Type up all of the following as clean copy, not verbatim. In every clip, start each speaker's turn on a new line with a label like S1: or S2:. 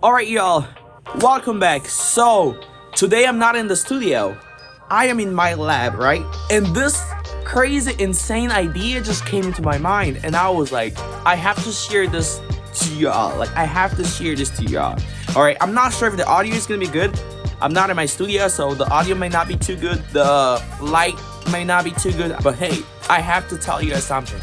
S1: Alright y'all, welcome back. So, today I'm not in the studio. I am in my lab, right? And this crazy, insane idea just came into my mind and I was like, I have to share this to y'all. Alright, I'm not sure if the audio is gonna be good. I'm not in my studio, so the audio may not be too good. The light may not be too good. But hey, I have to tell you guys something.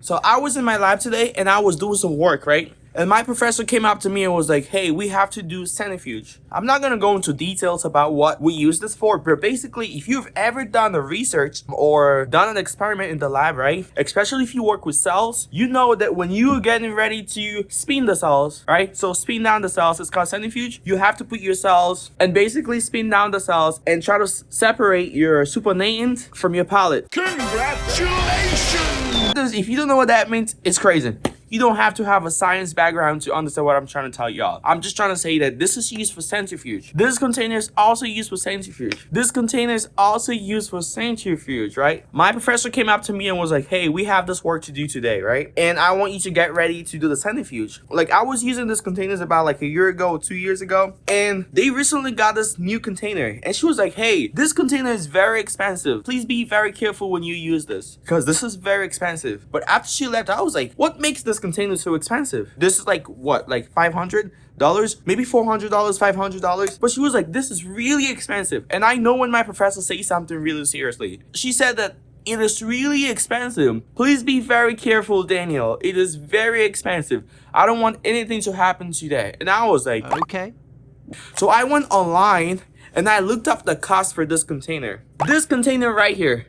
S1: So I was in my lab today and I was doing some work, right? And my professor came up to me and was like, hey, we have to do centrifuge. I'm not gonna go into details about what we use this for, but basically, if you've ever done a research or done an experiment in the lab, right? Especially if you work with cells, you know that when you're getting ready to spin the cells, right? So spin down the cells, it's called centrifuge. You have to put your cells and basically spin down the cells and try to separate your supernatant from your pellet.
S2: Congratulations!
S1: If you don't know what that means, it's crazy. You don't have to have a science background to understand what I'm trying to tell y'all. I'm just trying to say that this is used for centrifuge. This container is also used for centrifuge. This container is also used for centrifuge, right? My professor came up to me and was like, hey, we have this work to do today, right? And I want you to get ready to do the centrifuge. Like, I was using this containers about like a year ago, 2 years ago, and they recently got this new container. And she was like, hey, this container is very expensive. Please be very careful when you use this, because this is very expensive. But after she left, I was like, what makes this container so expensive? This is like what, like $500, maybe $400, $500. But she was like, this is really expensive. And I know when my professor says something really seriously. She said that it is really expensive. Please be very careful, Daniel. It is very expensive. I don't want anything to happen to that. And I was like,
S2: Okay.
S1: so I went online and I looked up the cost for this container. This container right here,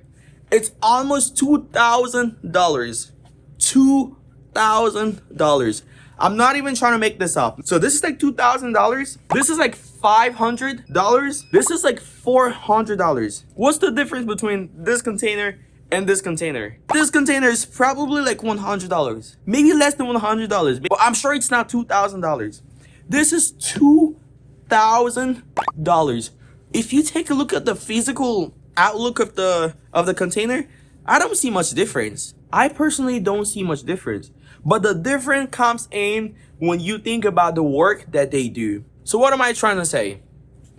S1: it's almost $2,000. $2,000. I'm not even trying to make this up. So this is like $2,000. This is like $500. This is like $400. What's the difference between this container and this container? This container is probably like $100. Maybe less than $100. But I'm sure it's not $2,000. This is $2,000. If you take a look at the physical outlook of the container, I don't see much difference. I personally don't see much difference. But the difference comes in when you think about the work that they do. So what am I trying to say?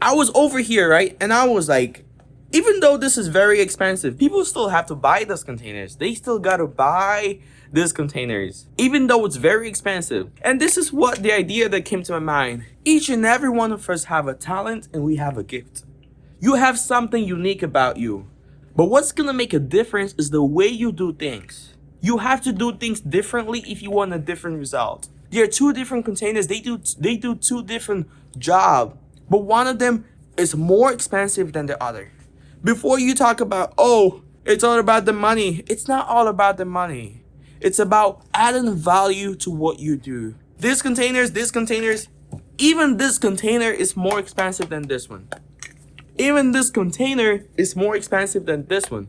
S1: I was over here, right? And I was like, even though this is very expensive, people still have to buy these containers. They still gotta buy these containers, even though it's very expensive. And this is what the idea that came to my mind. Each and every one of us have a talent and we have a gift. You have something unique about you. But what's gonna make a difference is the way you do things. You have to do things differently if you want a different result. There are two different containers. They do two different jobs, but one of them is more expensive than the other. Before you talk about, oh, it's all about the money. It's not all about the money. It's about adding value to what you do. These containers, even this container is more expensive than this one. Even this container is more expensive than this one.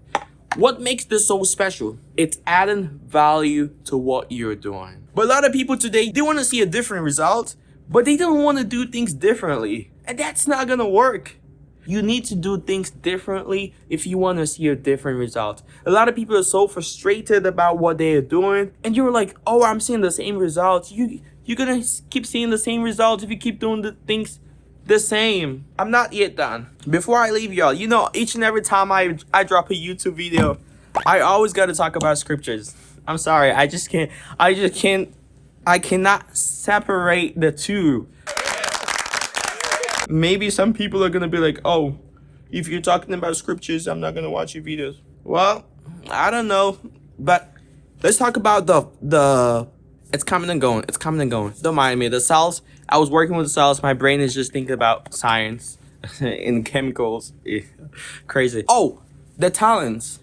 S1: What makes this so special? It's adding value to what you're doing. But a lot of people today, they want to see a different result, but they don't want to do things differently. And that's not gonna work. You need to do things differently if you want to see a different result. A lot of people are so frustrated about what they are doing, and you're like, oh, I'm seeing the same results. You're gonna keep seeing the same results if you keep doing the things the same. I'm not yet done. Before I leave y'all, you know, each and every time I drop a YouTube video, I always got to talk about scriptures. I'm sorry, I cannot separate the two. Maybe some people are gonna be like, oh, if you're talking about scriptures, I'm not gonna watch your videos. Well, I don't know, but let's talk about the it's coming and going. It's coming and going. Don't mind me. The cells. I was working with the cells. My brain is just thinking about science and chemicals. Crazy. Oh, the talents.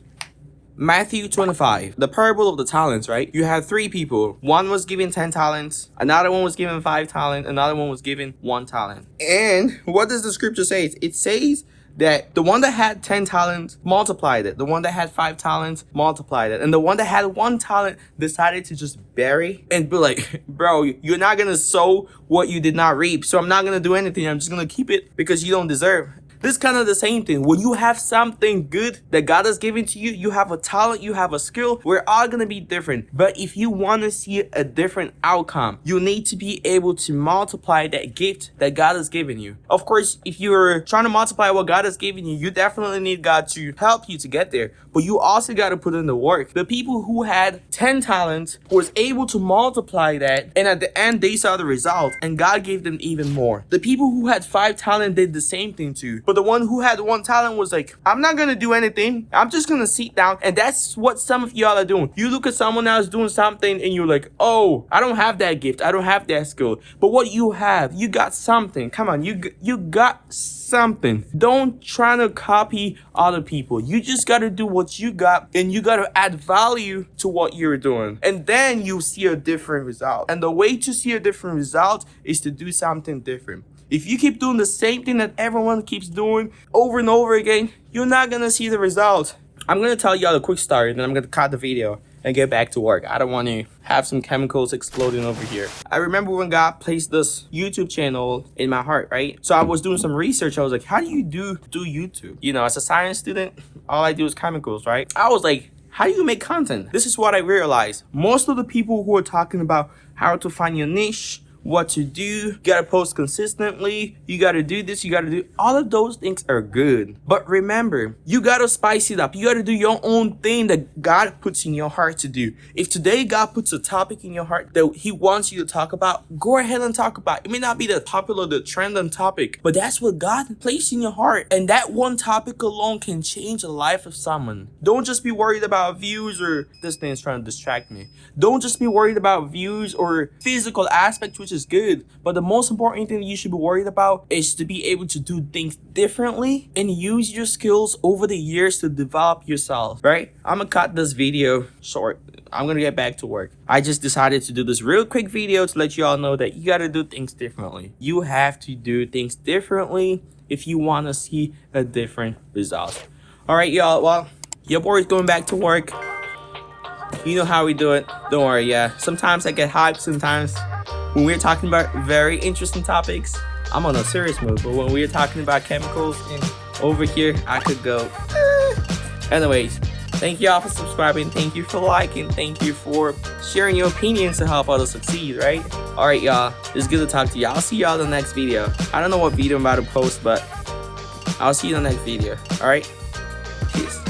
S1: Matthew 25. The parable of the talents, right? You had 3 people. One was given 10 talents. Another one was given 5 talents. Another one was given 1 talent. And what does the scripture say? It says that the one that had 10 talents multiplied it. The one that had 5 talents multiplied it. And the one that had 1 talent decided to just bury and be like, bro, you're not gonna sow what you did not reap. So I'm not gonna do anything. I'm just gonna keep it because you don't deserve. This is kind of the same thing. When you have something good that God has given to you, you have a talent, you have a skill, we're all gonna be different. But if you want to see a different outcome, you need to be able to multiply that gift that God has given you. Of course, if you're trying to multiply what God has given you, you definitely need God to help you to get there. But you also got to put in the work. The people who had 10 talents was able to multiply that, and at the end they saw the result, and God gave them even more. The people who had 5 talents did the same thing too. But the one who had 1 talent was like, I'm not gonna do anything. I'm just gonna sit down. And that's what some of y'all are doing. You look at someone else doing something and you're like, oh, I don't have that gift. I don't have that skill. But what you have, you got something. Come on, you got something. Don't try to copy other people. You just gotta do what you got, and you gotta add value to what you're doing. And then you see a different result. And the way to see a different result is to do something different. If you keep doing the same thing that everyone keeps doing over and over again, you're not gonna see the result. I'm gonna tell y'all a quick story, then I'm gonna cut the video and get back to work. I don't want to have some chemicals exploding over here. I remember when God placed this YouTube channel in my heart, right? So I was doing some research. I was like, how do you do YouTube? You know, as a science student, all I do is chemicals, right? I was like, how do you make content? This is what I realized. Most of the people who are talking about how to find your niche, what to do, you gotta post consistently, you gotta do this, you gotta do, all of those things are good. But remember, you gotta spice it up. You gotta do your own thing that God puts in your heart to do. If today God puts a topic in your heart that he wants you to talk about, go ahead and talk about it. It may not be the popular, the trending topic, but that's what God placed in your heart. And that one topic alone can change the life of someone. Don't just be worried about views, or this thing is trying to distract me. Don't just be worried about views or physical aspects, which is good, but the most important thing you should be worried about is to be able to do things differently and use your skills over the years to develop yourself, right? I'm gonna cut this video short. I'm gonna get back to work. I just decided to do this real quick video to let you all know that you gotta do things differently. You have to do things differently if you want to see a different result. All right, y'all. Well, your boy's going back to work. You know how we do it. Don't worry, yeah. Sometimes I get hyped, sometimes when we're talking about very interesting topics, I'm on a serious mood. But when we're talking about chemicals and over here, I could go. Anyways, thank you all for subscribing. Thank you for liking. Thank you for sharing your opinions to help others succeed, right? All right, y'all. It's good to talk to y'all. I'll see y'all in the next video. I don't know what video I'm about to post, but I'll see you in the next video. All right? Peace.